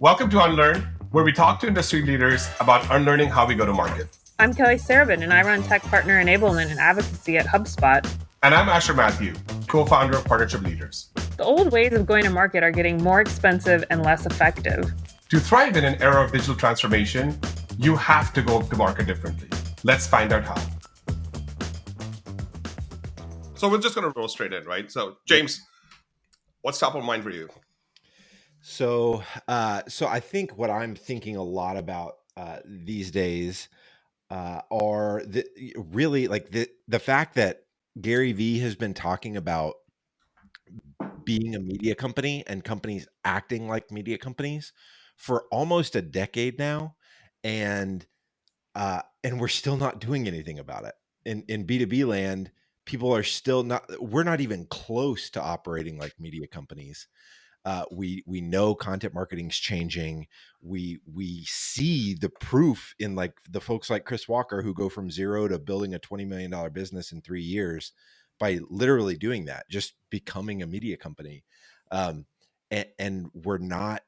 Welcome to Unlearn, where we talk to industry leaders about unlearning how we go to market. I'm Kelly Sarabin, and I run Tech Partner Enablement and Advocacy at HubSpot. And I'm Asher Matthew, co-founder of Partnership Leaders. The old ways of going to market are getting more expensive and less effective. To thrive in an era of digital transformation, you have to go to market differently. Let's find out how. So we're just going to roll straight in, right? So, James, what's top of mind for you? So I think what I'm thinking a lot about these days are really like the fact that Gary Vee has been talking about being a media company and companies acting like media companies for almost a decade now, and we're still not doing anything about it. In B2B land, people are still not. We're not even close to operating like media companies. We know content marketing's changing. We see the proof in like the folks like Chris Walker who go from zero to building a $20 million business in 3 years by literally doing that, just becoming a media company. And we're not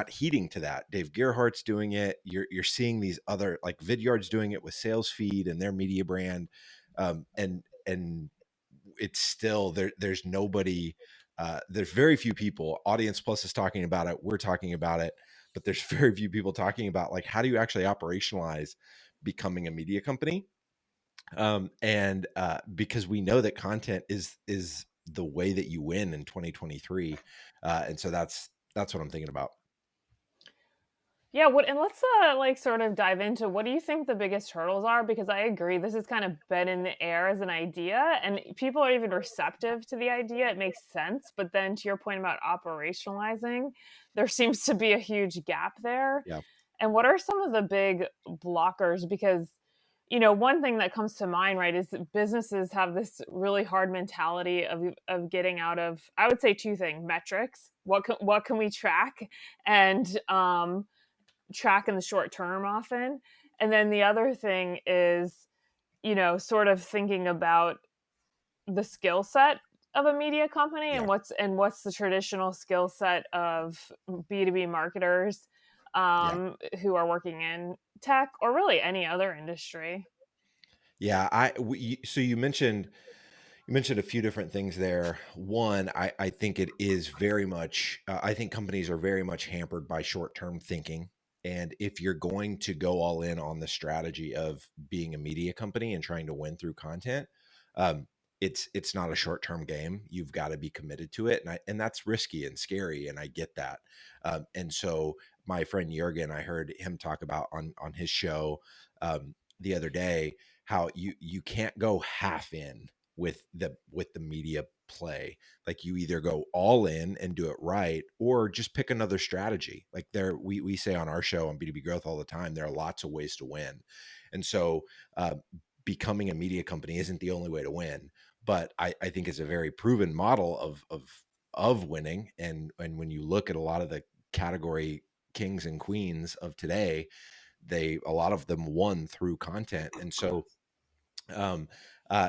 heeding to that. Dave Gerhardt's doing it. You're seeing these other, like Vidyard's doing it with Sales Feed and their media brand. And it's still there's nobody. There's very few people. Audience Plus is talking about it. We're talking about it, but there's very few people talking about like how do you actually operationalize becoming a media company? And because we know that content is the way that you win in 2023, and so that's what I'm thinking about. Yeah, and let's sort of dive into what do you think the biggest hurdles are? Because I agree, this has kind of been in the air as an idea, and people are even receptive to the idea. It makes sense, but then to your point about operationalizing, there seems to be a huge gap there. Yeah. And what are some of the big blockers? Because one thing that comes to mind, right, is that businesses have this really hard mentality of getting out of, I would say, two things: metrics. What can we track, and track in the short term often. And then the other thing is, sort of thinking about the skill set of a media company. Yeah. and what's the traditional skill set of B2B marketers who are working in tech or really any other industry. Yeah, so you mentioned a few different things there. One, I think it is very much, I think companies are very much hampered by short-term thinking. And if you're going to go all in on the strategy of being a media company and trying to win through content, it's not a short-term game. You've got to be committed to it. And that's risky and scary. And I get that. And so my friend Jürgen, I heard him talk about on his show the other day, how you can't go half in with the media play. Like you either go all in and do it right, or just pick another strategy. Like we say on our show on B2B Growth all the time, there are lots of ways to win. And so becoming a media company isn't the only way to win, but I think it's a very proven model of winning. And when you look at a lot of the category kings and queens of today, a lot of them won through content. And so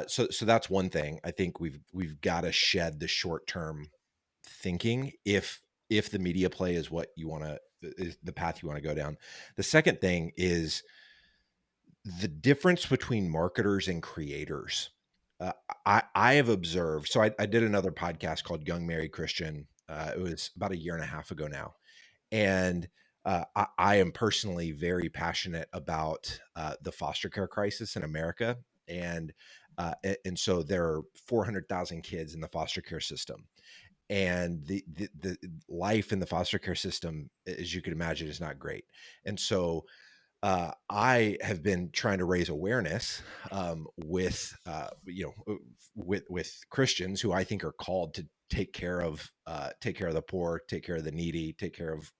so that's one thing. I think we've got to shed the short-term thinking if the media play is what you want to, is the path you want to go down. The second thing is the difference between marketers and creators. I have observed, so I did another podcast called Young Married Christian. It was about a year and a half ago now. And I am personally very passionate about the foster care crisis in America. And so there are 400,000 kids in the foster care system. And the life in the foster care system, as you can imagine, is not great. And so I have been trying to raise awareness with Christians who I think are called to take care of the poor, take care of the needy, take care of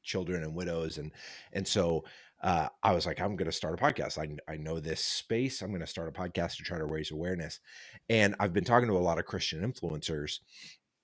children and widows, and so I was like, I'm going to start a podcast. I know this space. I'm going to start a podcast to try to raise awareness. And I've been talking to a lot of Christian influencers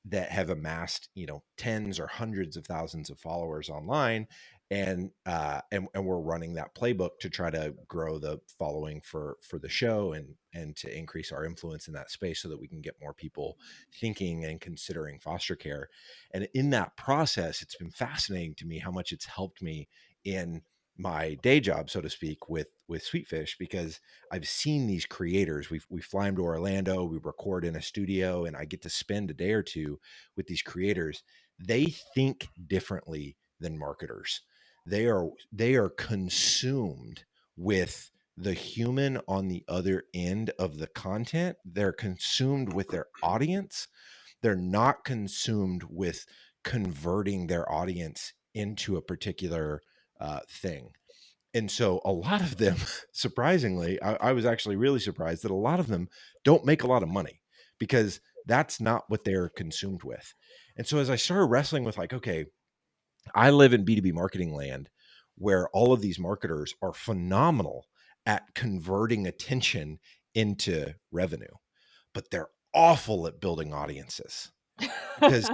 that have amassed, tens or hundreds of thousands of followers online. And we're running that playbook to try to grow the following for the show and to increase our influence in that space so that we can get more people thinking and considering foster care. And in that process, it's been fascinating to me how much it's helped me in my day job, so to speak, with Sweetfish, because I've seen these creators. We fly them to Orlando, we record in a studio, and I get to spend a day or two with these creators. They think differently than marketers. They are consumed with the human on the other end of the content. They're consumed with their audience. They're not consumed with converting their audience into a particular thing. And so a lot of them, surprisingly, I was actually really surprised that a lot of them don't make a lot of money because that's not what they're consumed with. And so as I started wrestling with like, okay, I live in B2B marketing land where all of these marketers are phenomenal at converting attention into revenue, but they're awful at building audiences because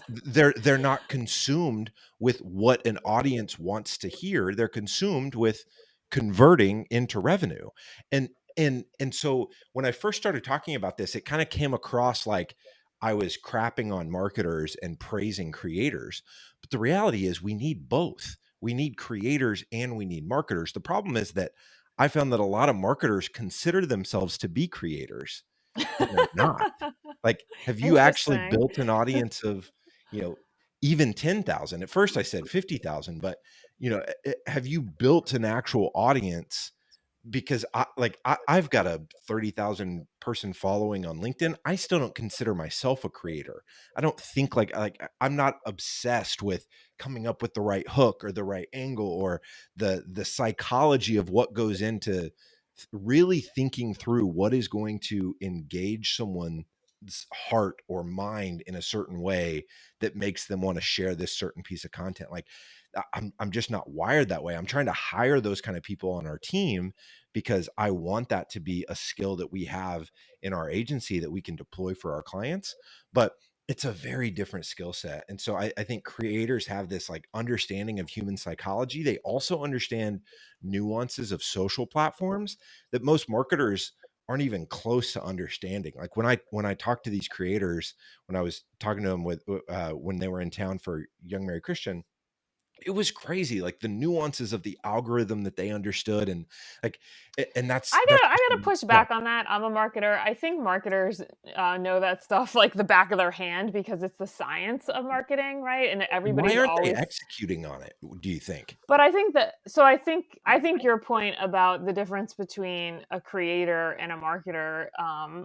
they're not consumed with what an audience wants to hear. They're consumed with converting into revenue. And so when I first started talking about this, it kind of came across like I was crapping on marketers and praising creators. But the reality is we need both. We need creators and we need marketers. The problem is that I found that a lot of marketers consider themselves to be creators and they're not. Like, have you actually Interesting. built an audience of, even 10,000? At first I said 50,000, but have you built an actual audience? Because I've got a 30,000 person following on LinkedIn. I still don't consider myself a creator. I don't think I'm not obsessed with coming up with the right hook or the right angle or the psychology of what goes into really thinking through what is going to engage someone's heart or mind in a certain way that makes them want to share this certain piece of content. Like I'm just not wired that way. I'm trying to hire those kind of people on our team because I want that to be a skill that we have in our agency that we can deploy for our clients. But it's a very different skill set. And so I think creators have this like understanding of human psychology. They also understand nuances of social platforms that most marketers aren't even close to understanding. Like when I talk to these creators, when I was talking to them with when they were in town for Young Married Christian, it was crazy, like the nuances of the algorithm that they understood, and like, and that's I gotta push yeah. back on that. I'm a marketer. I think marketers know that stuff like the back of their hand because it's the science of marketing, right? And Why everybody's aren't they always. executing on it? Do you think? But I think that so I think your point about the difference between a creator and a marketer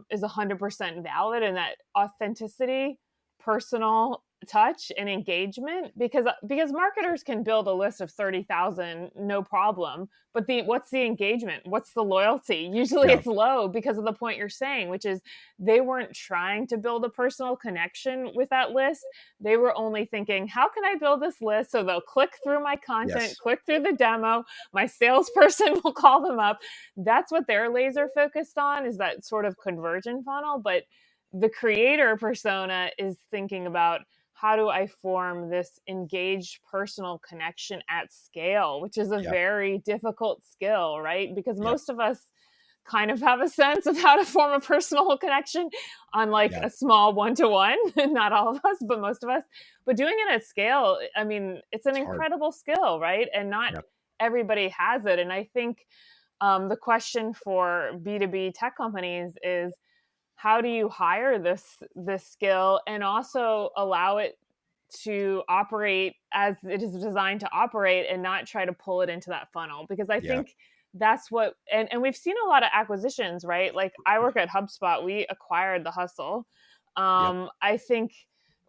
is 100% valid, and that authenticity, personal touch, and engagement, because marketers can build a list of 30,000 no problem, but what's the engagement? What's the loyalty? Usually Yeah. it's low because of the point you're saying, which is they weren't trying to build a personal connection with that list. They were only thinking, how can I build this list so they'll click through my content, Yes. click through the demo, my salesperson will call them up. That's what they're laser focused on, is that sort of conversion funnel. But the creator persona is thinking about, how do I form this engaged personal connection at scale, which is a Yeah. very difficult skill, right? Because Yeah. most of us kind of have a sense of how to form a personal connection on like Yeah. a small one-to-one. Not all of us, but most of us. But doing it at scale, I mean, it's an It's hard. incredible skill, right? And not Yeah. everybody has it. And I think the question for B2B tech companies is, how do you hire this skill and also allow it to operate as it is designed to operate and not try to pull it into that funnel? Because I Yeah. think that's what, and we've seen a lot of acquisitions, right? Like I work at HubSpot, we acquired The Hustle. Yep. I think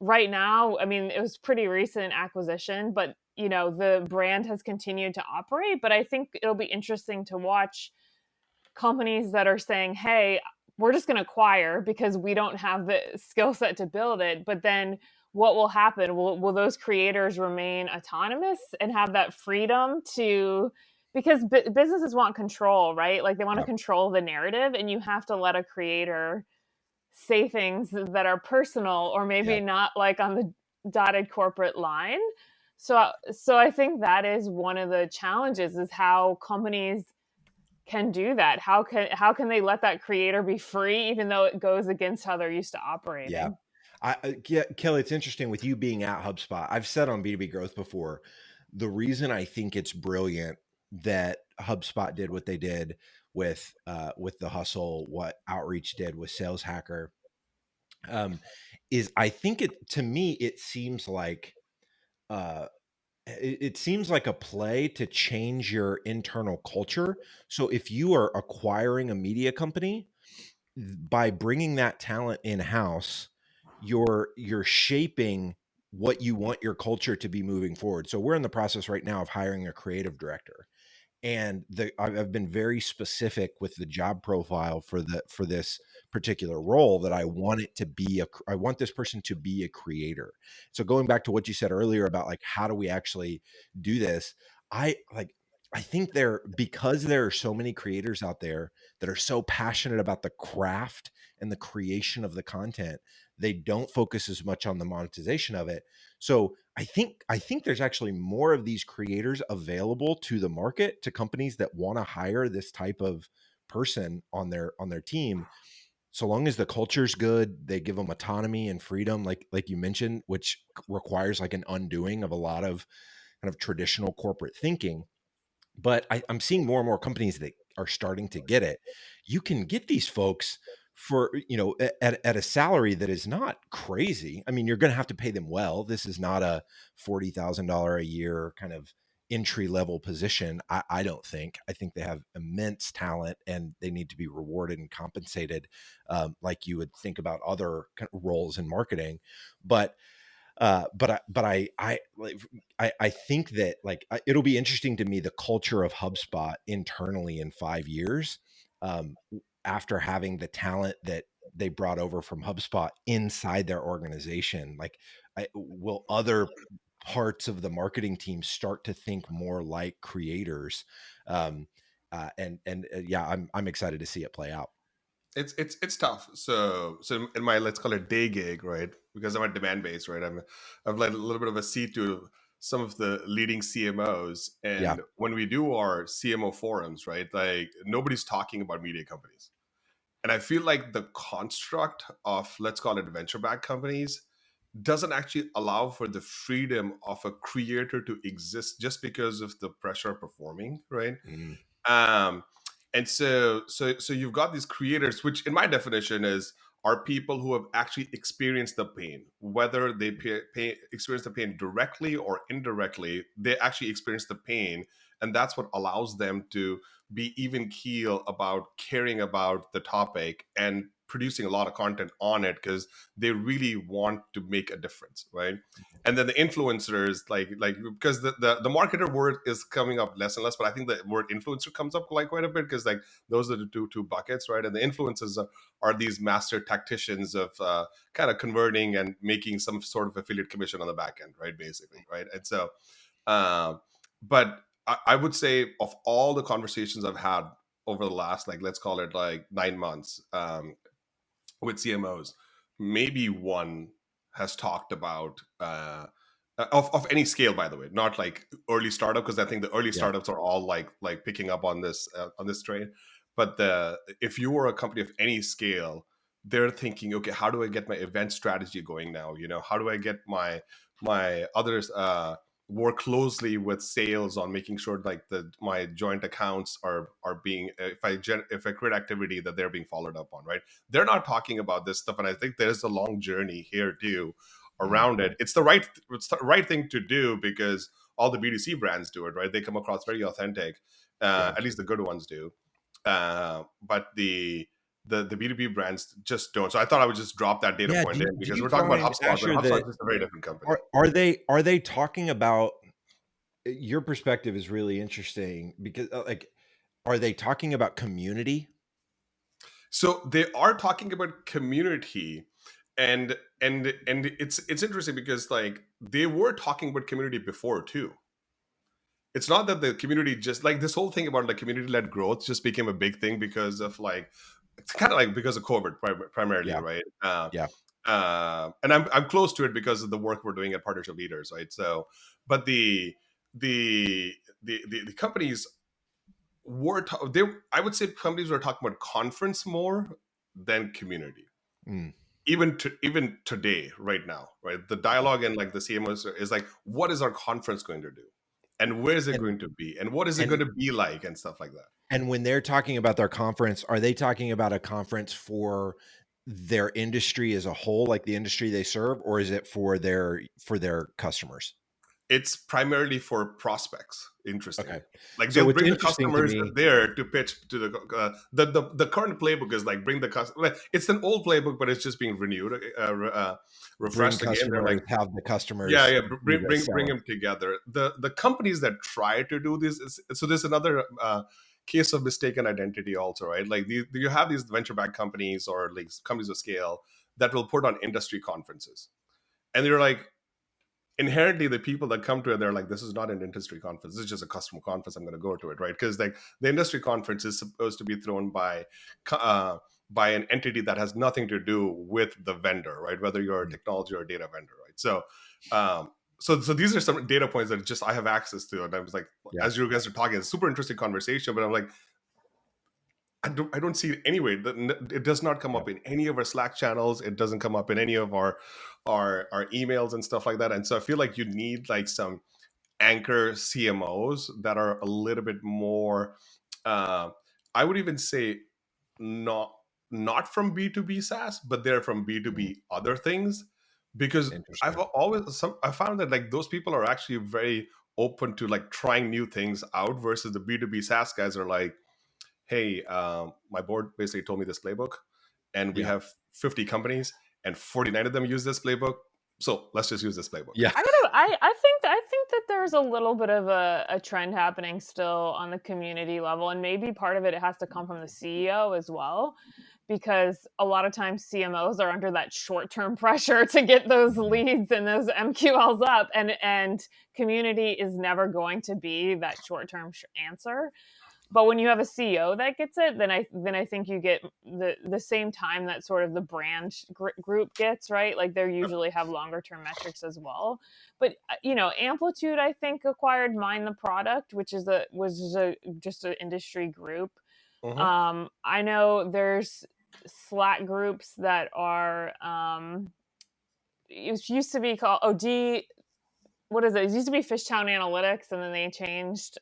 right now, I mean, it was pretty recent acquisition, but the brand has continued to operate. But I think it'll be interesting to watch companies that are saying, hey, we're just going to acquire because we don't have the skill set to build it. But then what will happen? Will those creators remain autonomous and have that freedom to, because businesses want control, right? Like they want to Yep. control the narrative, and you have to let a creator say things that are personal or maybe Yeah. not like on the dotted corporate line. So I think that is one of the challenges, is how companies can do that. How can they let that creator be free even though it goes against how they're used to Yeah. operating? Kelly, it's interesting with you being at HubSpot. I've said on B2B growth before, the reason I think it's brilliant that HubSpot did what they did with the hustle, what Outreach did with Sales Hacker, is I think to me, it seems like, uh, it seems like a play to change your internal culture. So if you are acquiring a media company, by bringing that talent in house, you're shaping what you want your culture to be moving forward. So we're in the process right now of hiring a creative director, and I've been very specific with the job profile for this particular role, that I want it to be I want this person to be a creator. So going back to what you said earlier about like, how do we actually do this? I like, I think because there are so many creators out there that are so passionate about the craft and the creation of the content, they don't focus as much on the monetization of it. So I think there's actually more of these creators available to the market, to companies that want to hire this type of person on their team. So long as the culture's good, they give them autonomy and freedom, like you mentioned, which requires like an undoing of a lot of kind of traditional corporate thinking. But I'm seeing more and more companies that are starting to get it. You can get these folks for, at a salary that is not crazy. I mean, you're going to have to pay them well. This is not a $40,000 a year kind of entry level position. I don't think. I think they have immense talent and they need to be rewarded and compensated, like you would think about other roles in marketing. But I think that like, it'll be interesting to me, the culture of HubSpot internally in 5 years, after having the talent that they brought over from HubSpot inside their organization. Like, will other parts of the marketing team start to think more like creators? Yeah, I'm excited to see it play out. It's tough. So in my, let's call it, day gig, right? Because I'm a demand base, right? I've led a little bit of a seat to some of the leading CMOs, Yeah. and when we do our CMO forums, right, like nobody's talking about media companies, and I feel like the construct of, let's call it, venture-backed companies doesn't actually allow for the freedom of a creator to exist just because of the pressure of performing, right? Mm, um and so you've got these creators, which in my definition are people who have actually experienced the pain, whether they experience the pain directly or indirectly. They actually experience the pain, and that's what allows them to be even keel about caring about the topic and producing a lot of content on it, because they really want to make a difference, right? And then the influencers, like because the marketer word is coming up less and less, but I think the word influencer comes up like quite a bit, because like those are the two buckets, right? And the influencers are these master tacticians of kind of converting and making some sort of affiliate commission on the back end, right? Basically, right? And so but I would say, of all the conversations I've had over the last, like, let's call it like 9 months, with CMOs, maybe one has talked about of any scale, by the way, not like early startup, because I think the early yeah. startups are all like picking up on this train. But if you were a company of any scale, they're thinking, okay, how do I get my event strategy going now? How do I get my others work closely with sales on making sure like my joint accounts are being, if I create activity, that they're being followed up on, right? They're not talking about this stuff, and I think there's a long journey here too Mm, around it. It's the right thing to do, because all the B2C brands do it, right? They come across very authentic, yeah. at least the good ones do. But the B2B brands just don't. So I thought I would just drop that data Yeah. point in, Do because you we're talking about find, HubSpot, but Asher, HubSpot that is just a very different company. are they talking about, your perspective is really interesting, because like, are they talking about community? So they are talking about community, and it's interesting, because like they were talking about community before too. It's not that the community, just like this whole thing about like community led growth just became a big thing because of like it's kind of like because of COVID primarily, Yeah. right? Yeah. And I'm close to it because of the work we're doing at Partnership Leaders, right? So, but the companies they, I would say companies were talking about conference more than community. Mm. Even today, right now, right? The dialogue and like the CMOs is like, what is our conference going to do, and where is it And going to be, and what is it and going to be like, and stuff like that. and when they're talking about their conference, are they talking about a conference for their industry as a whole, like the industry they serve, or is it for their customers? It's primarily for prospects. Okay. Interestingly, like So they'll what's bring the interesting to customers me, there to pitch to the current playbook is like bring the customer. It's an old playbook, but it's just being renewed, bring refreshed again. They're like, customers, have the yeah, customers yeah, do the bring selling. them together. The companies that try to do this so there's another case of mistaken identity also, right? Like you have these venture backed companies or like companies of scale that will put on industry conferences, and they're like, inherently the people that come to it, they're like, this is not an industry conference, this is just a customer conference, I'm going to go to it, right? Because like the industry conference is supposed to be thrown by an entity that has nothing to do with the vendor, right? Whether you're a technology or a data vendor, right? So so these are some data points that just I have access to, and I was like, Yeah. as you guys are talking, it's a super interesting conversation, but I'm like, I don't see it anyway. It does not come Yeah. up in any of our Slack channels. It doesn't come up in any of our emails and stuff like that. And so I feel like you need like some anchor CMOs that are a little bit more. Uh, I would even say not not from B2B SaaS, but they're from Mm. B2B other things. Because Interesting. I found that like those people are actually very open to like trying new things out versus the B2B SaaS guys are like, hey, my board basically told me this playbook, and we Yeah. have 50 companies, and 49 of them use this playbook. So let's just use this playbook. Yeah. I think that there's a little bit of a trend happening still on the community level, and maybe part of it has to come from the CEO as well, because a lot of times CMOs are under that short-term pressure to get those leads and those MQLs up, and community is never going to be that short-term answer. But when you have a CEO that gets it, then I think you get the same time that sort of the brand group gets, right? Like they usually have longer term metrics as well. But Amplitude, I think, acquired Mind the Product, which is just an industry group. Mhm. I know there's Slack groups that are it used to be called what is it? It used to be Fishtown Analytics, and then they changed.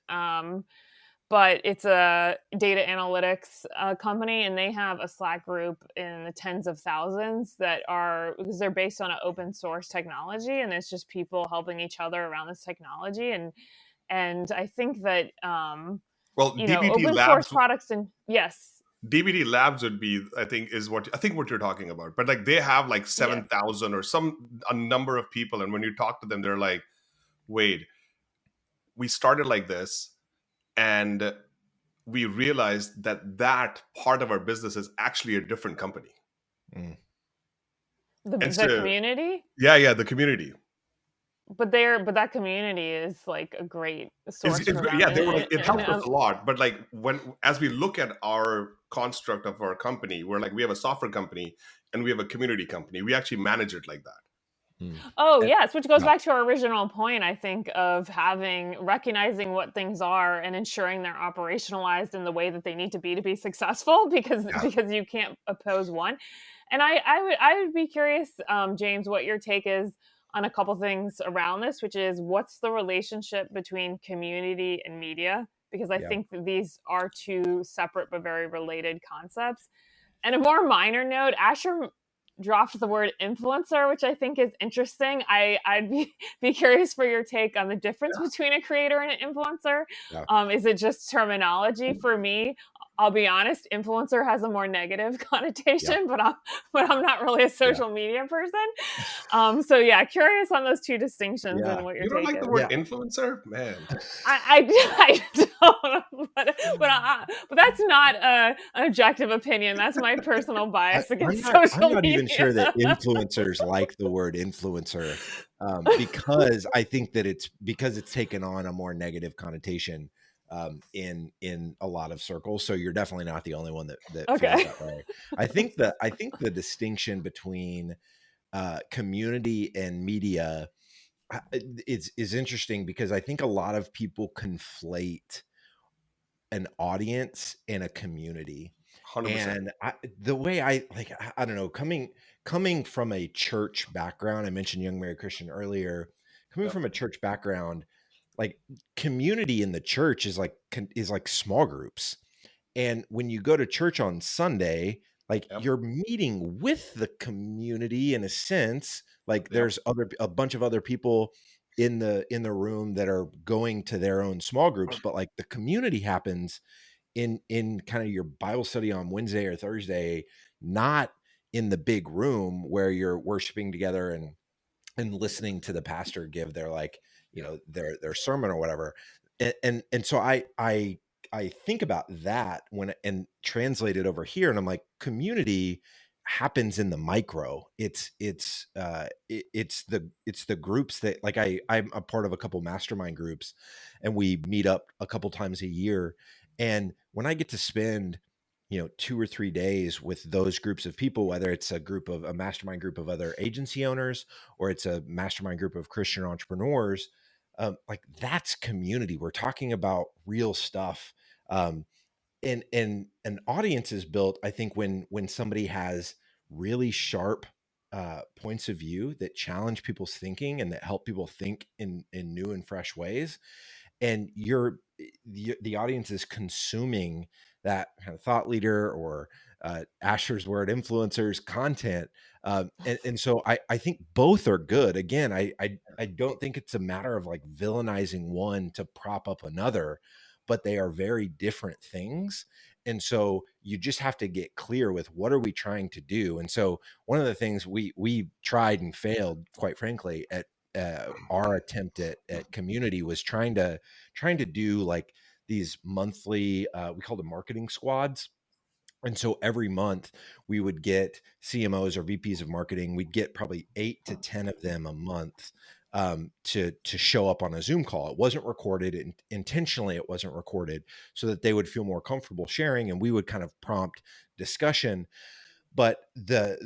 But it's a data analytics company, and they have a Slack group in the tens of thousands that are, because they're based on an open source technology, and it's just people helping each other around this technology. And I think that Well, DBT open source Labs, products, and yes, DBT Labs would be, I think what you're talking about. But like they have like yeah, 7,000 or a number of people, and when you talk to them, they're like, wait, we started like this, and we realized that part of our business is actually a different company. Mm. And the so, community. yeah, the community But that community is like a great source for them, yeah, they were like, and, it and helped us a lot. But like as we look at our construct of our company, we're like, we have a software company and we have a community company. We actually manage it like that. Mm. Oh, And- yes, which goes yeah. back to our original point, I think, of recognizing what things are and ensuring they're operationalized in the way that they need to be successful, because you can't oppose one. And I would be curious, James, what your take is on a couple things around this, which is, what's the relationship between community and media? Because I Yeah. think that these are two separate but very related concepts. And a more minor note, Asher dropped the word influencer, which I think is interesting. I'd be curious for your take on the difference between a creator and an influencer. Yeah. Is it just terminology? For me, I'll be honest, influencer has a more negative connotation, but I'm not really a social media person. So yeah, curious on those two distinctions and what your You don't take like is. the word influencer, man? I don't, but that's not an objective opinion. That's my personal bias against social I'm not media. even sure that influencers like the word influencer, because I think that it's taken on a more negative connotation. in a lot of circles. So you're definitely not the only one that feels Okay. that way. I think the distinction between community and media is interesting, because I think a lot of people conflate an audience and a community. 100%. And the way I don't know, coming from a church background, I mentioned Young Married Christian earlier. Coming Yep. from a church background, like, community in the church is like small groups. And when you go to church on Sunday, like, Yep. you're meeting with the community in a sense. Like, Yep. there's a bunch of other people in the room that are going to their own small groups, but like the community happens in kind of your Bible study on Wednesday or Thursday, not in the big room where you're worshiping together and listening to the pastor give their, like, Yep. their sermon or whatever. And so I think about that when and translate it over here, and I'm like, community happens in the micro. It's the groups that, like, I'm a part of a couple mastermind groups, and we meet up a couple times a year. And when I get to spend 2 or 3 days with those groups of people, whether it's a mastermind group of other agency owners, or it's a mastermind group of Christian entrepreneurs, like, that's community. We're talking about real stuff. Um, and an audience is built, I think, when somebody has really sharp points of view that challenge people's thinking and that help people think in new and fresh ways. And the audience is consuming that kind of thought leader, or Asher's word, influencers content. And so I think both are good. Again, I don't think it's a matter of like villainizing one to prop up another, but they are very different things. And so you just have to get clear with, what are we trying to do? And so one of the things we tried and failed, quite frankly, at our attempt at community, was trying to do like these monthly, we call them marketing squads. And so every month we would get CMOs or VPs of marketing. We'd get probably 8 to 10 of them a month, to show up on a Zoom call. It wasn't recorded, and intentionally it wasn't recorded, so that they would feel more comfortable sharing, and we would kind of prompt discussion. But the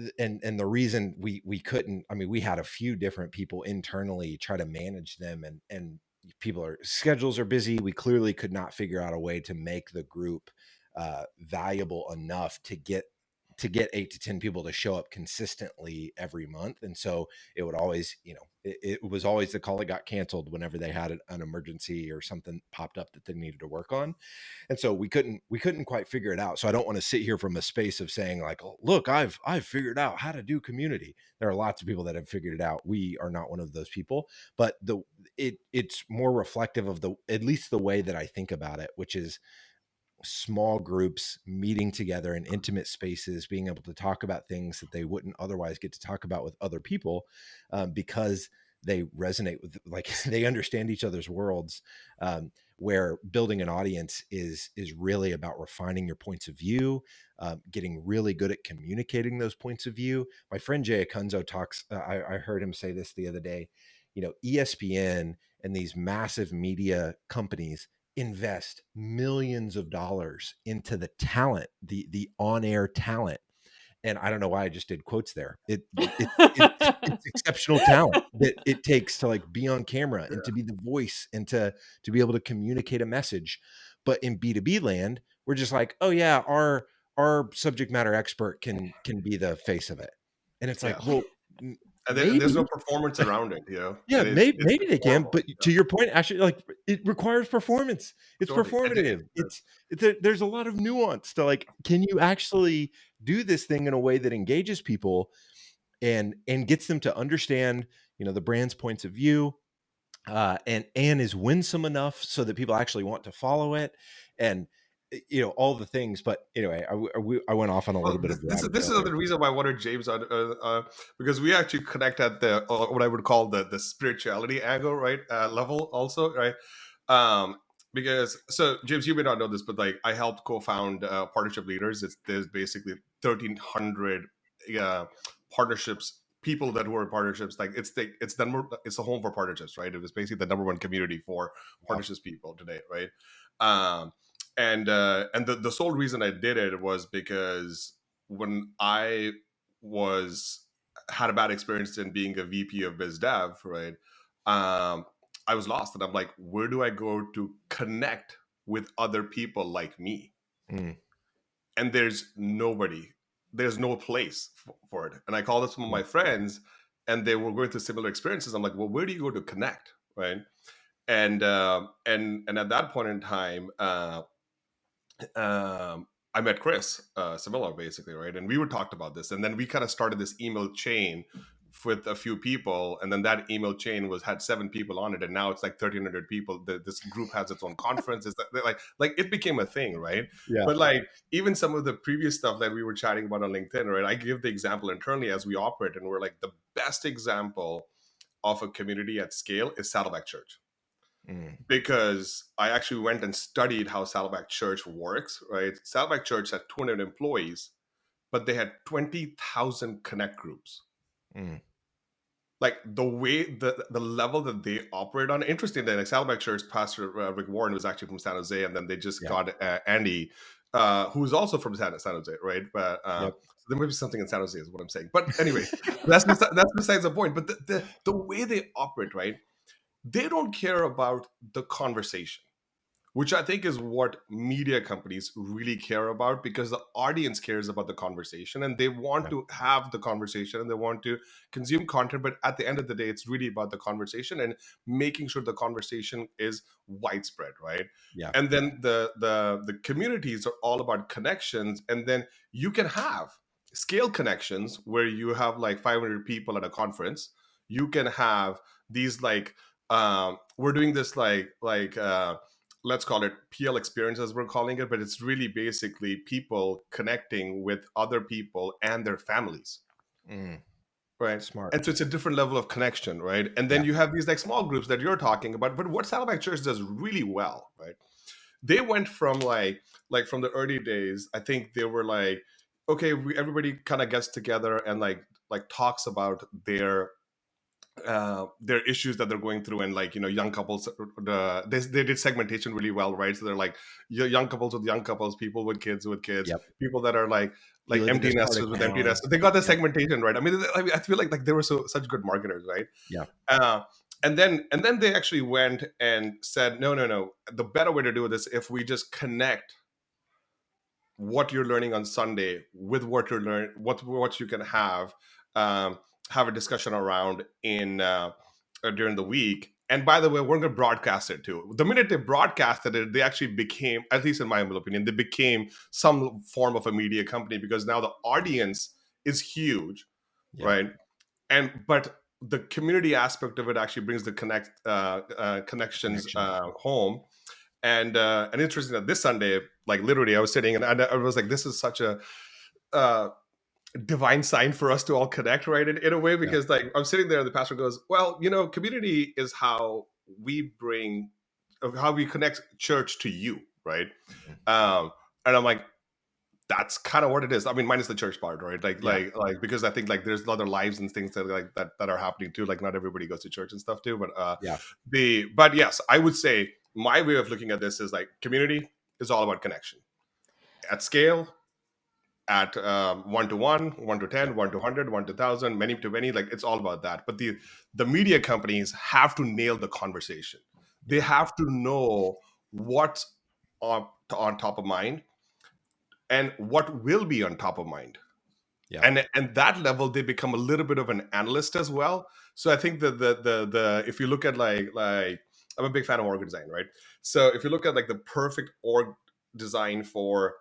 reason we couldn't, I mean, we had a few different people internally try to manage them, and schedules are busy. We clearly could not figure out a way to make the group valuable enough to get 8 to 10 people to show up consistently every month. And so it would always, it was always the call that got canceled whenever they had an emergency or something popped up that they needed to work on. And so we couldn't quite figure it out. So I don't want to sit here from a space of saying like, oh, look, I've figured out how to do community. There are lots of people that have figured it out. We are not one of those people, but it's more reflective of at least the way that I think about it, which is small groups meeting together in intimate spaces, being able to talk about things that they wouldn't otherwise get to talk about with other people, because they resonate with, like, they understand each other's worlds. Where building an audience is really about refining your points of view, getting really good at communicating those points of view. My friend Jay Acunzo talks. I heard him say this the other day. ESPN and these massive media companies invest millions of dollars into the talent, the on-air talent. And I don't know why I just did quotes there. It's exceptional talent that it takes to like be on camera and to be the voice and to be able to communicate a message. But in B2B land, we're just like, oh yeah, our subject matter expert can be the face of it. And it's Yeah. like, well, And there's no maybe. performance around it, Yeah, it's maybe they can, formal. but to your point, actually, like, it requires performance. It's Totally. performative. There's a lot of nuance to, like, can you actually do this thing in a way that engages people and gets them to understand, the brand's points of view, and is winsome enough so that people actually want to follow it, and all the things. But anyway, I went off on a little Well, bit of a this is rabbit this is trail here. another reason why I wanted James on, because we actually connect at the what I would call the spirituality angle, right? Level also, right? Um, because so James, you may not know this, but like I helped co-found Partnership Leaders. There's basically 1,300 partnerships people that were in partnerships, like it's the home for partnerships, right? It was basically the number one community for Wow. partnerships people today, right? Um, and the sole reason I did it was because when I was had a bad experience in being a VP of biz dev, right? Um, I was lost, and I'm like, where do I go to connect with other people like me? Mm, And there's nobody, there's no place for it. And I called up some of mm, my friends, and they were going through similar experiences. I'm like, well, where do you go to connect, right? And at that point in time, I met Chris Samilla, basically, right? And we were talked about this, and then we kind of started this email chain with a few people, and then that email chain had 7 people on it, and now it's like 1,300 people. This group has its own conference. It's like it became a thing, right? yeah. But like even some of the previous stuff that we were chatting about on LinkedIn, right? I give the example internally as we operate, and we're like the best example of a community at scale is Saddleback Church, Mm, because I actually went and studied how Saddleback Church works, right? Saddleback Church had 200 employees, but they had 20,000 connect groups. mm, Like the way the level that they operate on. Interesting that like Saddleback Church pastor Rick Warren was actually from San Jose, and then they just yeah. got Andy, who's also from San Jose, right? But Yep. so there might be something in San Jose, is what I'm saying. But anyways, that's besides the point. But the way they operate, right? They don't care about the conversation, which I think is what media companies really care about, because the audience cares about the conversation and they want Yeah. to have the conversation and they want to consume content. But at the end of the day, it's really about the conversation and making sure the conversation is widespread, right? Yeah. And then the communities are all about connections, and then you can have scale connections where you have like 500 people at a conference. You can have these like we're doing this let's call it PL experience, as we're calling it, but it's really basically people connecting with other people and their families, Mm, right? smart. And so it's a different level of connection, right? And then Yeah. you have these like small groups that you're talking about. But what Saddleback Church does really well, right? They went from like from the early days. I think they were like, okay, everybody kind of gets together and like talks about their issues that they're going through, and like young couples, they did segmentation really well, right? So they're like young couples with young couples, people with kids, Yep. people that are like You live in empty this part of nesters with empty town. nesters. They got the Yep. segmentation right. I feel like they were such good marketers, right? Yeah. uh, and then they actually went and said, no, the better way to do this, if we just connect what you're learning on Sunday with what you're learning, what you can um, have a discussion around in during the week. And by the way, we're going to broadcast it too. The minute they broadcasted it, they actually became, at least in my humble opinion, they became some form of a media company, because now the audience is huge, Yep. right? But the community aspect of it actually brings the connections Connection. home. And interesting that this Sunday, like literally, I was sitting and I was like, this is such a uh, divine sign for us to all connect, right? In a way, Yeah. because like I'm sitting there, and the pastor goes, "Well, community is how we connect church to you, right?" Mhm. And I'm like, that's kind of what it is. I mean, minus the church part, right? Yeah. Because I think like there's other lives and things that that are happening too. Like not everybody goes to church and stuff too. Yeah. But yes, I would say my way of looking at this is like community is all about connection at scale, at 1 to 1, 1 to 10, Yep. 1 to 100, 1 to 1,000, many to many. Like it's all about that. But the media companies have to nail the conversation. They Yeah. have to know what's on top of mind and what will be on top of mind. Yeah. And that level, they become a little bit of an analyst as well. So I think that the if you look at like I'm a big fan of org design, right? So if you look at like the perfect org design for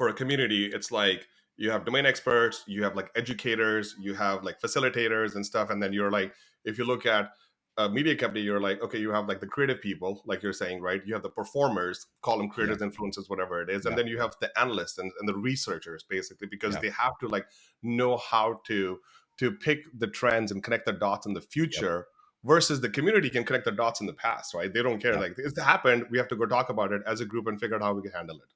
a community, it's like you have domain experts, you have like educators, you have like facilitators and stuff, and then you're like, if you look at a media company, you're like, okay, you have like the creative people, like you're saying, right? You have the performers, call them Yeah. creators, influencers, whatever it is, and Yeah. then you have the analysts and the researchers, basically, because Yeah. they have to like know how to pick the trends and connect the dots in the Yep. future. Versus the community can connect the dots in the past, right? They don't care. Yep. Like, it's happened, we have to go talk about it as a group and figure out how we can handle it.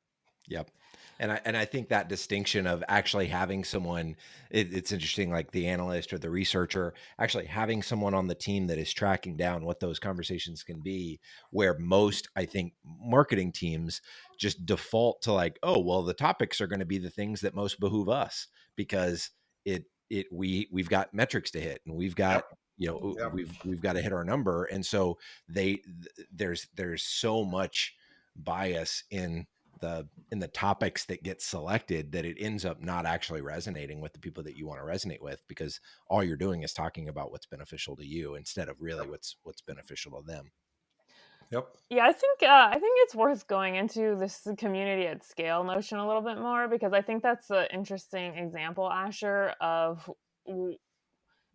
Yep. And I think that distinction of actually having someone, it's interesting, like the analyst or the researcher, actually having someone on the team that is tracking down what those conversations can be, where most, I think, marketing teams just default to like, oh, well, the topics are going to be the things that most behoove us because we've got metrics to hit and we've got, Yep. you know, Yep. we've got to hit our number. And so there's so much bias in the topics that get selected that it ends up not actually resonating with the people that you want to resonate with, because all you're doing is talking about what's beneficial to you instead of really what's beneficial to them. Yep. Yeah, I think it's worth going into this community at scale notion a little bit more, because I think that's an interesting example, Asher, of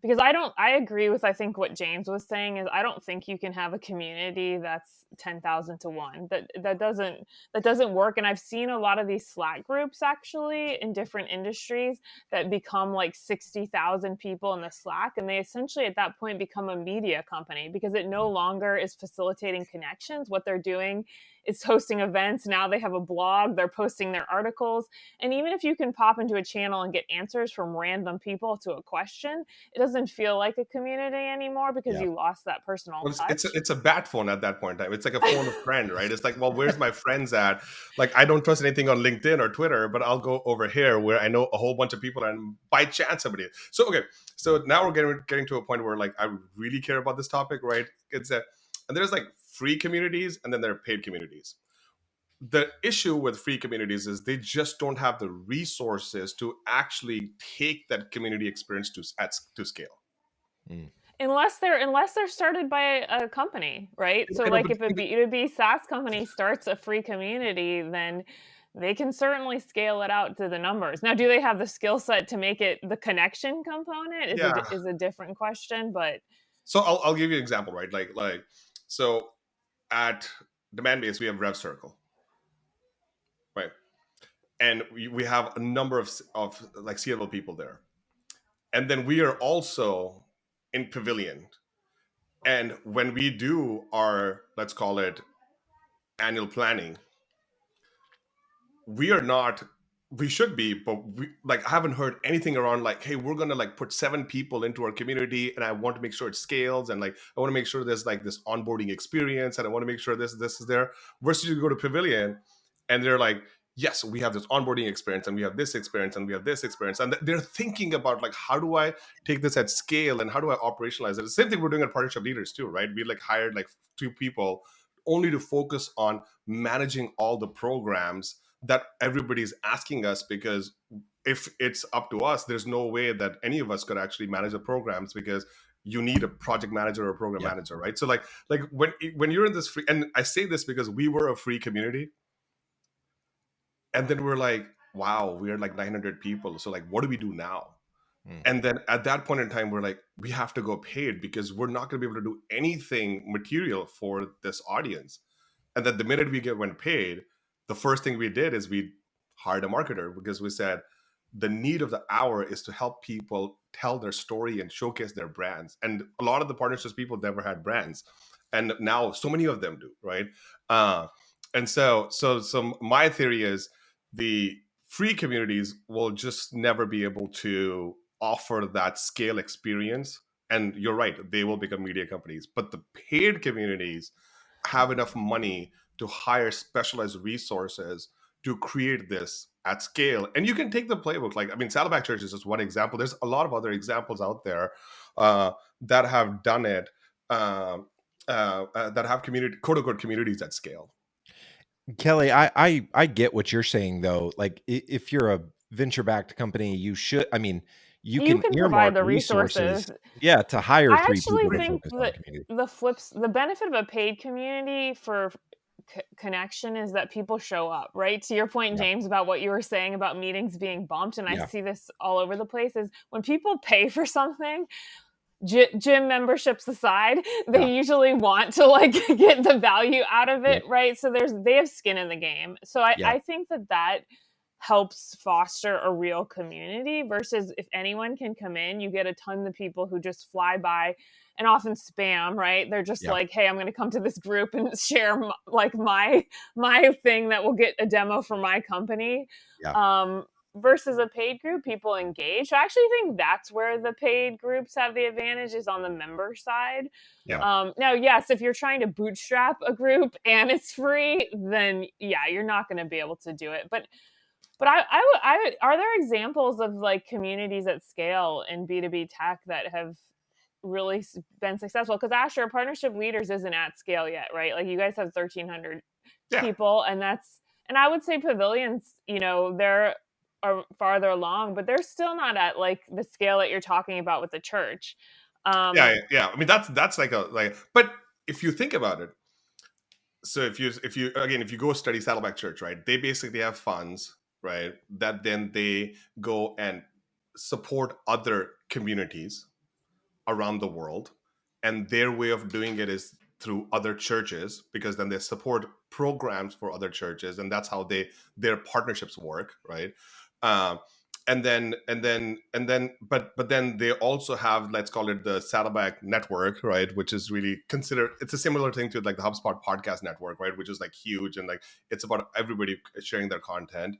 because I agree with, I think what James was saying is, I don't think you can have a community that's 10,000 to 1. That doesn't work. And I've seen a lot of these Slack groups actually in different industries that become like 60,000 people in the Slack, and they essentially at that point become a media company, because it no longer is facilitating connections. What they're doing is hosting events. Now they have a blog, they're posting their articles. And even if you can pop into a channel and get answers from random people to a question, it doesn't feel like a community anymore, because Yeah. you lost that personal Well, touch. it's a bat phone at that point in time. It's like a phone a friend, right? It's like, well, where's my friends at? Like, I don't trust anything on LinkedIn or Twitter, but I'll go over here where I know a whole bunch of people and by chance somebody. So okay, so now we're getting to a point where like I really care about this topic, right? It's that, and there's like free communities and then there are paid communities. The issue with free communities is they just don't have the resources to actually take that community experience to scale. Mm. Unless they're started by a company, right? So I know, like but if a B2B SaaS company starts a free community, then they can certainly scale it out to the numbers. Now, do they have the skill set to make it the connection component yeah. is a different question, but So I'll give you an example, right? Like so at Demand Base we have Rev Circle, right? And we have a number of like C-level people there, and then we are also in Pavilion. And when we do our, let's call it, annual planning, we are not, we should be, but we like I haven't heard anything around like, hey, we're gonna like put 7 people into our community and I want to make sure it scales, and like I want to make sure there's like this onboarding experience, and I want to make sure this is there. Versus you go to Pavilion and they're like, yes, we have this onboarding experience and we have this experience and we have this experience, and they're thinking about like, how do I take this at scale and how do I operationalize it? The same thing we're doing at Partnership Leaders too, right? We like hired like 2 people only to focus on managing all the programs that everybody's asking us, because if it's up to us, there's no way that any of us could actually manage the programs, because you need a project manager or a program Yeah. manager, right? So like when you're in this free, and I say this because we were a free community, and then we're like, wow, we are like 900 people, so like what do we do now? Mm. And then at that point in time we're like, we have to go paid, because we're not going to be able to do anything material for this audience. And then the minute went paid, the first thing we did is we hired a marketer, because we said the need of the hour is to help people tell their story and showcase their brands. And a lot of the partnerships people never had brands, and now so many of them do, right? Uh, and so my theory is the free communities will just never be able to offer that scale experience. And you're right, they will become media companies. But the paid communities have enough money to hire specialized resources to create this at scale. And you can take the playbook. Like, I mean, Saddleback Church is just one example. There's a lot of other examples out there that have done it, that have community, quote unquote, communities at scale. Kelly, I get what you're saying though. Like if you're a venture backed company, you should, I mean, you you can can provide earmark the resources, resources. yeah, to hire I 3 actually people to think focus on that community. the benefit of a paid community for connection is that people show up, right? To your point, Yeah. James, about what you were saying about meetings being bumped, and I Yeah. see this all over the place, is when people pay for something, gym memberships aside, they Yeah. usually want to like get the value out of Yeah. it, right? So they have skin in the game. So I, Yeah. I think that helps foster a real community, versus if anyone can come in, you get a ton of people who just fly by and often spam, right? They're just Yeah. like, hey, I'm going to come to this group and share my thing that will get a demo for my company. Yeah. Versus a paid group, people engage. So I actually think that's where the paid groups have the advantage, is on the member side. Yeah. Now, yes, if you're trying to bootstrap a group and it's free, then yeah, you're not going to be able to do it. But are there examples of like communities at scale in B2B tech that have really been successful? Because Asher, Partnership Leaders isn't at scale yet, right? Like you guys have 1,300 Yeah. people, and I would say Pavilions, they're are farther along, but they're still not at like the scale that you're talking about with the church. Yeah. I mean, that's but if you think about it, so if you go study Saddleback Church, right, they basically have funds, right, that then they go and support other communities around the world, and their way of doing it is through other churches, because then they support programs for other churches, and that's how their partnerships work, right? um, but then they also have, let's call it the Saddleback network, right, which is really considered, it's a similar thing to like the HubSpot podcast network, right, which is like huge, and like it's about everybody sharing their content.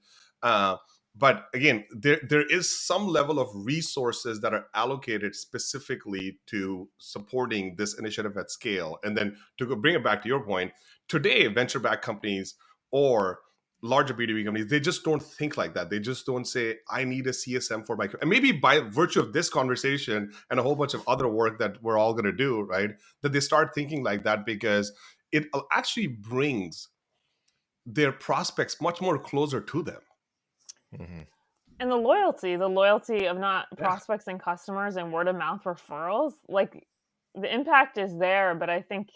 But again, there is some level of resources that are allocated specifically to supporting this initiative at scale. And then bring it back to your point, today venture-backed companies or larger B2B companies, they just don't think like that. They just don't say, I need a CSM for my, and maybe by virtue of this conversation and a whole bunch of other work that we're all going to do, right, that they start thinking like that, because it actually brings their prospects much more closer to them. Mm-hmm. And the loyalty of not Yeah. prospects and customers and word of mouth referrals, like the impact is there, but I think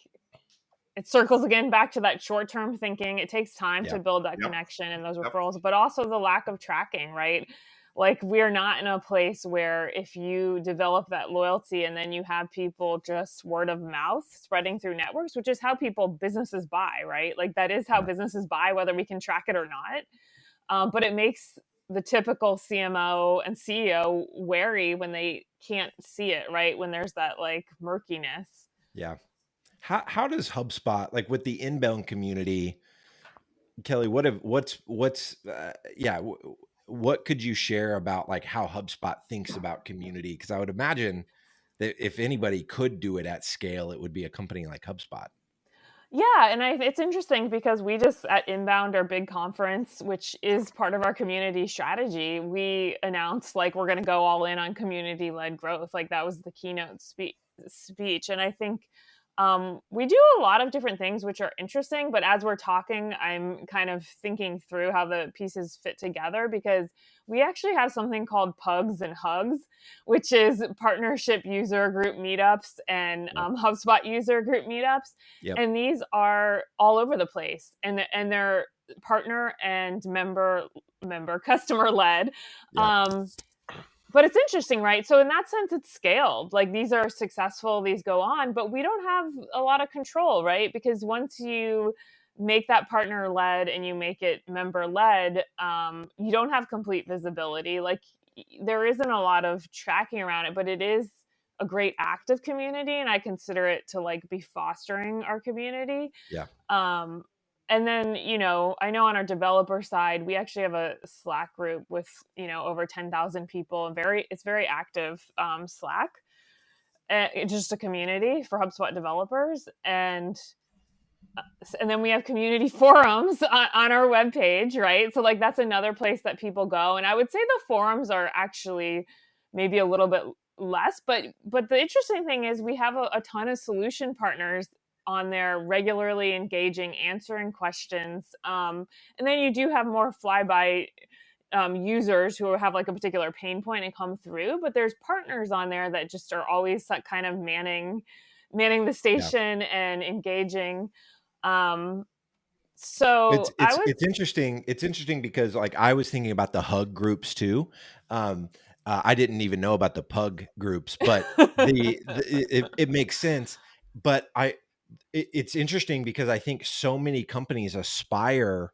it circles again back to that short-term thinking. It takes time to build that connection and those referrals, but also the lack of tracking, right? Like we're not in a place where if you develop that loyalty and then you have people just word of mouth spreading through networks, which is how businesses buy, right? Like that is how businesses buy, whether we can track it or not. But it makes the typical CMO and CEO wary when they can't see it, right? When there's that like murkiness. Yeah. How does HubSpot, like with the inbound community, Kelly, what could you share about like how HubSpot thinks about community? Because I would imagine that if anybody could do it at scale, it would be a company like HubSpot. Yeah, and it's interesting because we just at Inbound, our big conference, which is part of our community strategy, we announced like we're going to go all in on community-led growth. Like that was the keynote speech, and I think we do a lot of different things which are interesting. But as we're talking, I'm kind of thinking through how the pieces fit together, because we actually have something called Pugs and Hugs, which is partnership user group meetups and HubSpot user group meetups. Yep. And these are all over the place, and they're partner and member customer led. Yep. But it's interesting, right? So in that sense, it's scaled. Like these are successful, these go on, but we don't have a lot of control, right? Because once you make that partner led and you make it member led, you don't have complete visibility. Like there isn't a lot of tracking around it, but it is a great active community, and I consider it to like be fostering our community. Yeah. And then, I know on our developer side, we actually have a Slack group with, over 10,000 people, and it's very active Slack. It's just a community for HubSpot developers. And then we have community forums on our webpage, right? So like that's another place that people go. And I would say the forums are actually maybe a little bit less, but the interesting thing is we have a ton of solution partners on there regularly engaging, answering questions. And then you do have more flyby users who have like a particular pain point and come through, but there's partners on there that just are always kind of manning the station and engaging. So it's interesting. It's interesting because like I was thinking about the hug groups too. I didn't even know about the pug groups, but it makes sense. But it's interesting because I think so many companies aspire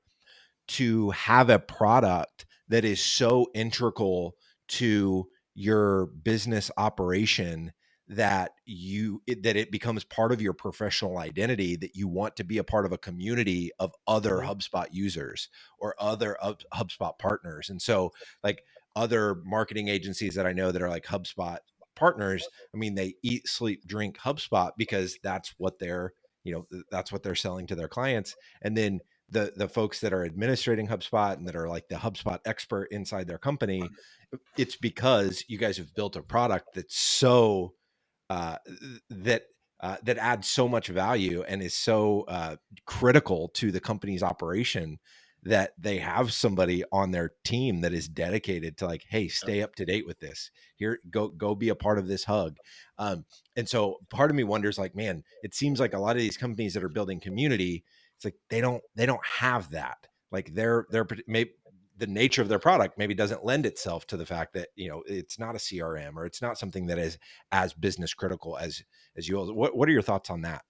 to have a product that is so integral to your business operation that it becomes part of your professional identity, that you want to be a part of a community of other Mhm. HubSpot users or other HubSpot partners. And so like other marketing agencies that I know that are like HubSpot partners, I mean, they eat, sleep, drink HubSpot because that's what that's what they're selling to their clients. And then the folks that are administrating HubSpot and that are like the HubSpot expert inside their company, it's because you guys have built a product that's so uh, that that adds so much value and is so critical to the company's operation, that they have somebody on their team that is dedicated to like, hey, Yeah. stay up to date with this. Here, go be a part of this hug. And so part of me wonders, like, man, it seems like a lot of these companies that are building community, it's like they don't have that. Like they're maybe the nature of their product maybe doesn't lend itself to the fact that it's not a CRM, or it's not something that is as business critical as you. What are your thoughts on that?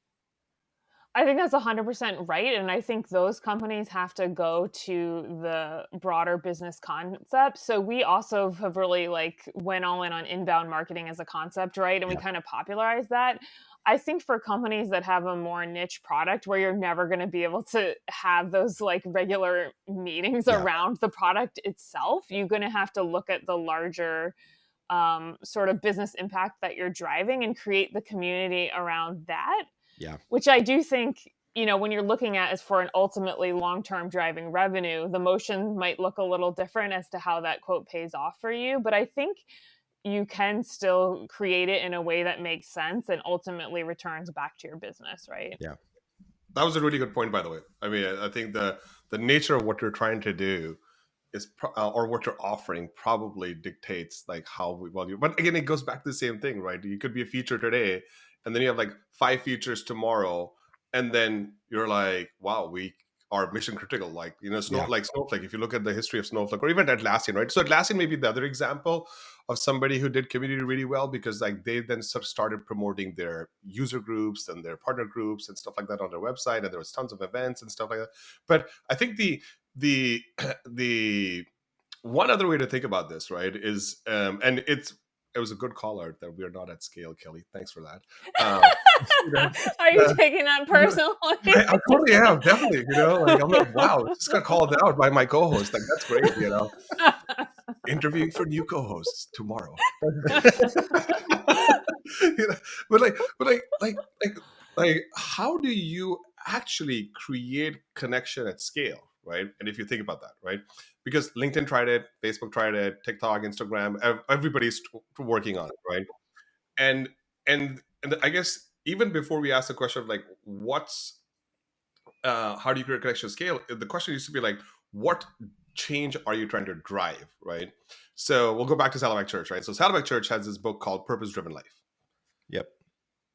I think that's 100% right. And I think those companies have to go to the broader business concept. So we also have really like went all in on inbound marketing as a concept, right? And we Yeah. kind of popularized that. I think for companies that have a more niche product where you're never going to be able to have those like regular meetings Yeah. around the product itself, you're going to have to look at the larger sort of business impact that you're driving and create the community around that, Yeah. which I do think, when you're looking at is for an ultimately long-term driving revenue, the motion might look a little different as to how that quote pays off for you. But I think you can still create it in a way that makes sense and ultimately returns back to your business, right? Yeah. That was a really good point, by the way. I mean, I think the nature of what you're trying to do or what you're offering probably dictates like how well you. But again, it goes back to the same thing, right? You could be a feature today, and then you have like 5 features tomorrow, and then you're like, wow, we are mission critical. Like Yeah. like Snowflake. If you look at the history of Snowflake, or even Atlassian, right? So Atlassian may be the other example of somebody who did community really well, because like they then sort of started promoting their user groups and their partner groups and stuff like that on their website, and there was tons of events and stuff like that. But I think the the one other way to think about this, right, is and it was a good call out that we're not at scale, Kelly. Thanks for that. You know, Are you uh, taking that personally? I totally am, definitely. Like I'm like, wow, just got called out by my co-host. Like that's great. Interviewing for new co-hosts tomorrow. you know, but how do you actually create connection at scale, right? And if you think about that, right, because LinkedIn tried it, Facebook tried it, TikTok, Instagram, everybody's working on it, right? And and I guess even before we ask the question of like what's how do you create connection at scale, the question used to be like, what change are you trying to drive, right? So we'll go back to Saddleback Church, right? So Saddleback Church has this book called Purpose Driven Life. Yep.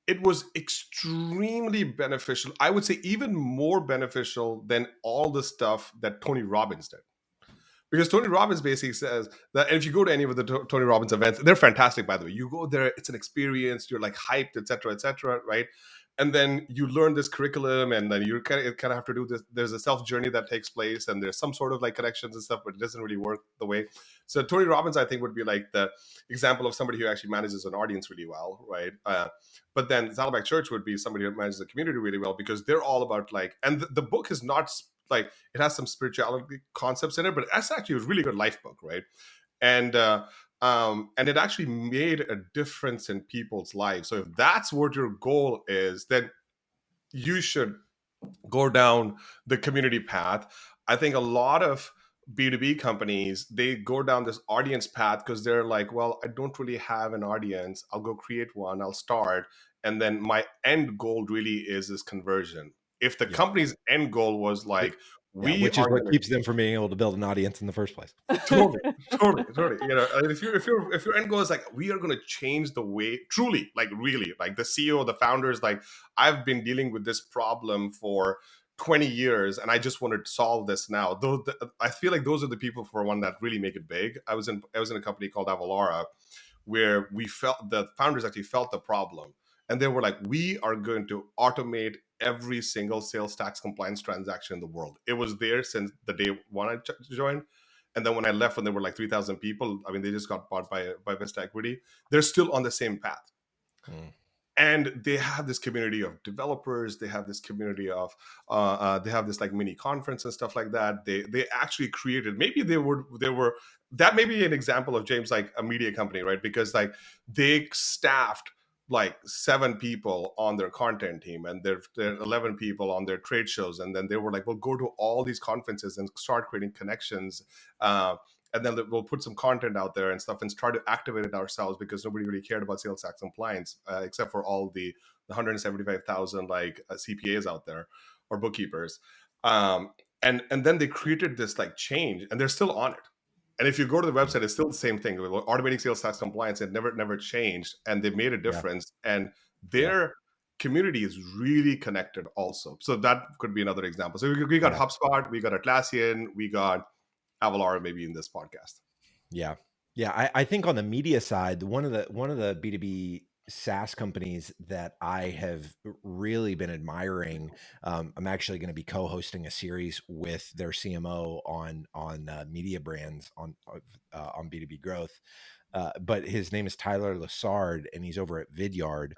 It was extremely beneficial. I would say even more beneficial than all the stuff that Tony Robbins did. Because Tony Robbins basically says that, and if you go to any of the Tony Robbins events, they're fantastic, by the way. You go there, it's an experience, you're like hyped, et cetera, right? And then you learn this curriculum, and then you kind of have to do this. There's a self journey that takes place, and there's some sort of like connections and stuff, but it doesn't really work the way. So Tony Robbins, I think, would be like the example of somebody who actually manages an audience really well, right? But then Saddleback Church would be somebody who manages the community really well, because they're all about like, and the book is not like, it has some spirituality concepts in it, but that's actually a really good life book, right? And and it actually made a difference in people's lives. So if that's what your goal is, then you should go down the community path. I think a lot of B2B companies, they go down this audience path because they're like, well, I don't really have an audience. I'll go create one, I'll start. And then my end goal really is this conversion. If the Yeah. company's end goal was Wh- like, Yeah. we Which is are what going to keeps them from being able to build an audience in the first place. totally, totally. And if your end goal is like, we are going to change the way, truly, like really, like the CEO, the founders, like, I've been dealing with this problem for 20 years and I just want to solve this now. I feel like those are the people, for one, that really make it big. I was in a company called Avalara, where we felt, the founders actually felt the problem, and they were like, we are going to automate every single sales tax compliance transaction in the world. It was there since the day one I joined. And then when I left, when there were like 3,000 people, I mean, they just got bought by Vista Equity. They're still on the same path. Mm. And they have this community of developers. They have this community of they have this like mini conference and stuff like that. They actually created, maybe they were that may be an example of, James, like a media company, right? Because like they staffed like 7 people on their content team, and there 11 people on their trade shows, and then they were like, we'll go to all these conferences and start creating connections, and then we'll put some content out there and stuff and try to activate it ourselves, because nobody really cared about sales tax compliance, except for all the 175,000 like CPAs out there, or bookkeepers. And then they created this like change, and they're still on it. And if you go to the website, it's still the same thing. Automating sales tax compliance, it never changed, and they made a Yeah. difference. And Yeah. their community is really connected also. So that could be another example. So we got Yeah. HubSpot, we got Atlassian, we got Avalar maybe in this podcast. Yeah. Yeah. I think on the media side, one of the B2B SaaS companies that I have really been admiring, I'm actually going to be co-hosting a series with their CMO on media brands on B2B growth. But his name is Tyler Lassard, and he's over at Vidyard,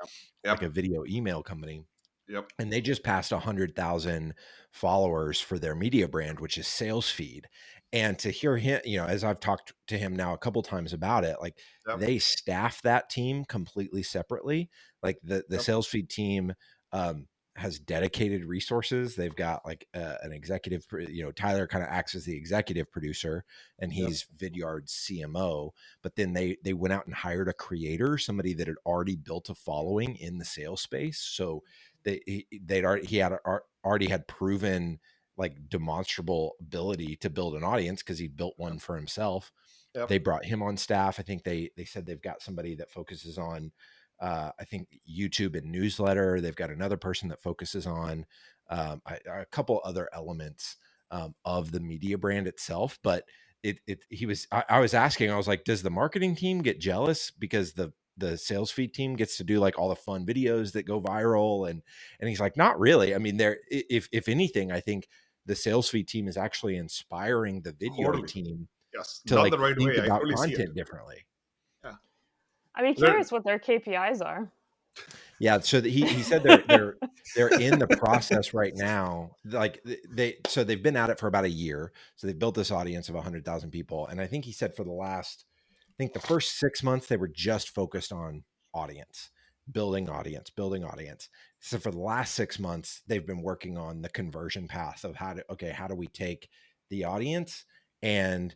like a Yep. video email company. Yep. And they just passed 100,000 followers for their media brand, which is Sales Feed. And to hear him, as I've talked to him now a couple times about it, like Yep. they staff that team completely separately. Like the Yep. Sales Feed team has dedicated resources. They've got like an executive, Tyler kind of acts as the executive producer, and Yep. he's Vidyard's CMO. But then they went out and hired a creator, somebody that had already built a following in the sales space. So he already had proven like demonstrable ability to build an audience, because he built one for himself. Yep. They brought him on staff. I think they said they've got somebody that focuses on I think YouTube and newsletter. They've got another person that focuses on a couple other elements of the media brand itself. But I was asking, I was like, does the marketing team get jealous because the sales feed team gets to do like all the fun videos that go viral? And he's like, not really. I mean, if anything, I think the sales feed team is actually inspiring the Vidyard Totally. team Yes. to Done like the right think way. I about totally see it. content differently. Yeah. I'd be curious what their KPIs are. Yeah, so he said they're in the process right now. Like they've been at it for about a year. So they've built this audience of 100,000 people, and I think he said for the first 6 months they were just focused on audience, building audience. So for the last 6 months they've been working on the conversion path of how do we take the audience and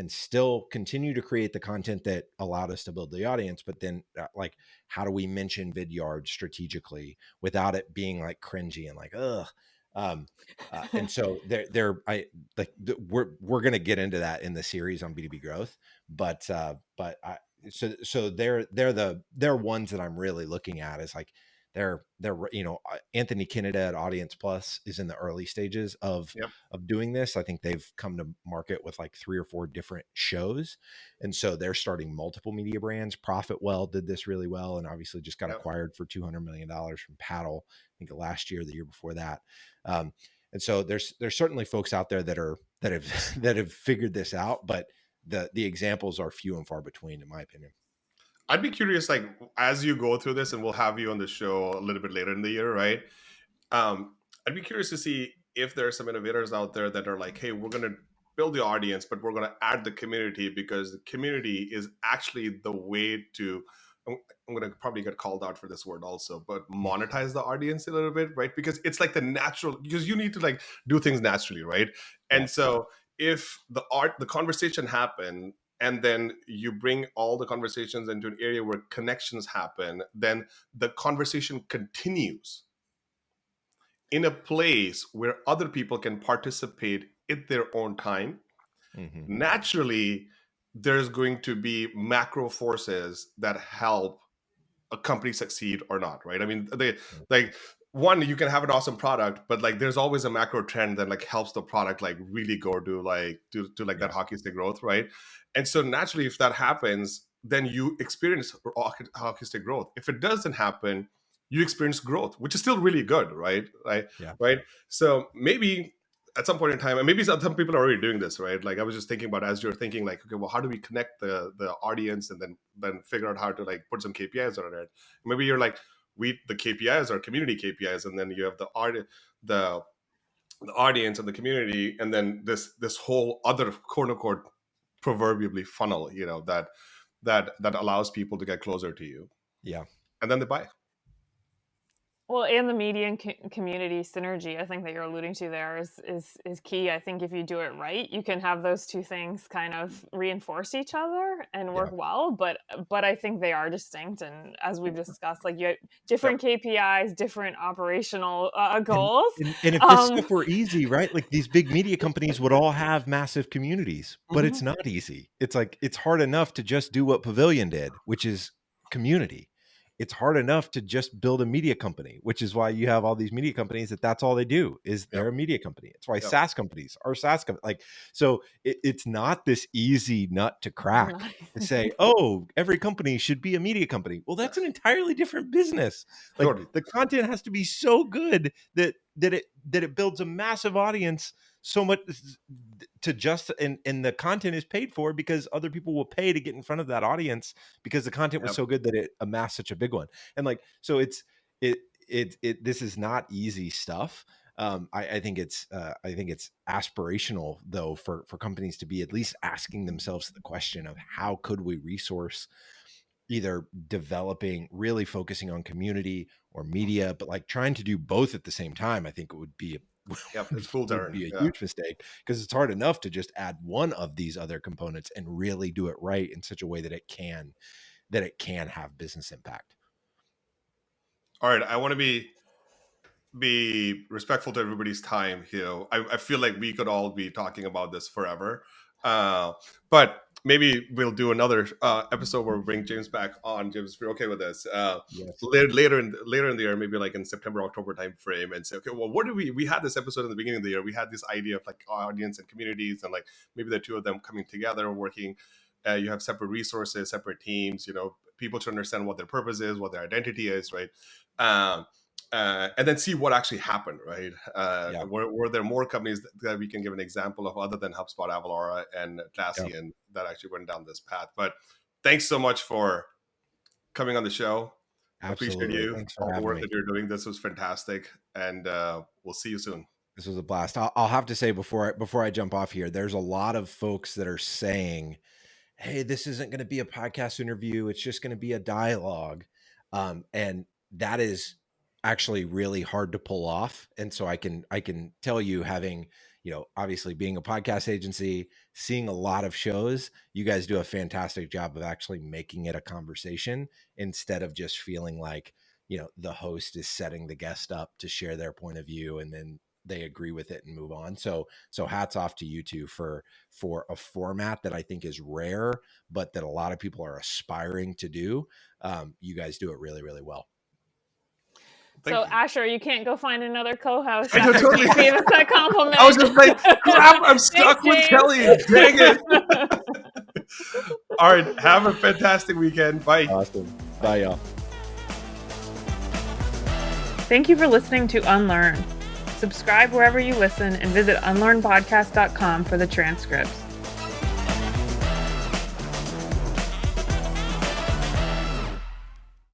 still continue to create the content that allowed us to build the audience, but then like how do we mention Vidyard strategically without it being like cringy and like ugh. And so we're going to get into that in the series on B2B growth, but they're ones that I'm really looking at is like they're Anthony Kennedy at Audience Plus is in the early stages of doing this. I think they've come to market with like 3 or 4 different shows, and so they're starting multiple media brands. Profitwell did this really well, and obviously just got acquired for $200 million from Paddle, I think last year, the year before that. And so there's certainly folks out there that have figured this out, but the examples are few and far between, in my opinion. I'd be curious, like, as you go through this, and we'll have you on the show a little bit later in the year, right? I'd be curious to see if there are some innovators out there that are like, hey, we're going to build the audience, but we're going to add the community, because the community is actually the way to, I'm going to probably get called out for this word also, but monetize the audience a little bit, right? Because it's like the natural, because you need to like do things naturally, right? And so if the conversation happen, and then you bring all the conversations into an area where connections happen, then the conversation continues in a place where other people can participate at their own time. Mm-hmm. Naturally, there's going to be macro forces that help a company succeed or not, right? I mean, one, you can have an awesome product, but like there's always a macro trend that like helps the product like really go to that hockey stick growth, right? And so naturally, if that happens, then you experience hockey stick growth. If it doesn't happen, you experience growth, which is still really good, right? Yeah. Right. So maybe at some point in time, and maybe some people are already doing this, right? Like I was just thinking about, as you're thinking, like, okay, well, how do we connect the audience, and then figure out how to like put some KPIs on it. Maybe you're like, the KPIs are community KPIs, and then you have the audience and the community, and then this whole other quote unquote proverbially funnel, that allows people to get closer to you. Yeah. And then they buy. Well, and the media and community synergy, I think that you're alluding to there is key. I think if you do it right, you can have those two things kind of reinforce each other and work well. But I think they are distinct, and as we've discussed, like you have different KPIs, different operational goals. And if this stuff were easy, right? Like these big media companies would all have massive communities, but it's not easy. It's like it's hard enough to just do what Pavilion did, which is community. It's hard enough to just build a media company, which is why you have all these media companies that's all they do is they're a media company. It's why SaaS companies are SaaS companies. Like, so it's not this easy nut to crack to say, oh, every company should be a media company. Well, that's an entirely different business. Like the content has to be so good that it builds a massive audience so much to just, and the content is paid for because other people will pay to get in front of that audience because the content was so good that it amassed such a big one. And like, so this is not easy stuff. I think it's aspirational though for companies to be at least asking themselves the question of how could we resource either developing, really focusing on community or media, but like trying to do both at the same time. I think it would be it's full turn. Be a huge mistake because it's hard enough to just add one of these other components and really do it right in such a way that it can have business impact. All right, I want to be respectful to everybody's time here. I feel like we could all be talking about this forever, but maybe we'll do another episode where we bring James back on. James, if you're okay with this, yes. later in the year, maybe like in September, October time frame, and say, okay, well, what do we had this episode in the beginning of the year. We had this idea of like audience and communities, and like maybe the two of them coming together, working. You have separate resources, separate teams. People to understand what their purpose is, what their identity is, right? And then see what actually happened, right? Were there more companies that we can give an example of other than HubSpot, Avalara, and Atlassian that actually went down this path? But thanks so much for coming on the show. Absolutely. Appreciate you. Thanks for all the having work me. that you're doing. This was fantastic, and we'll see you soon. This was a blast. I'll have to say before I jump off here, there's a lot of folks that are saying, hey, this isn't going to be a podcast interview. It's just going to be a dialogue. And that is actually really hard to pull off. And so I can tell you, having, obviously being a podcast agency, seeing a lot of shows, you guys do a fantastic job of actually making it a conversation instead of just feeling like, the host is setting the guest up to share their point of view and then they agree with it and move on. So hats off to you two for a format that I think is rare, but that a lot of people are aspiring to do. You guys do it really, really well. So Asher, you can't go find another co-host. I totally you gave us that compliment. I was just like, crap, I'm stuck with Kelly. Dang it. All right. Have a fantastic weekend. Bye. Awesome. Bye, y'all. Thank you for listening to Unlearn. Subscribe wherever you listen and visit unlearnpodcast.com for the transcripts.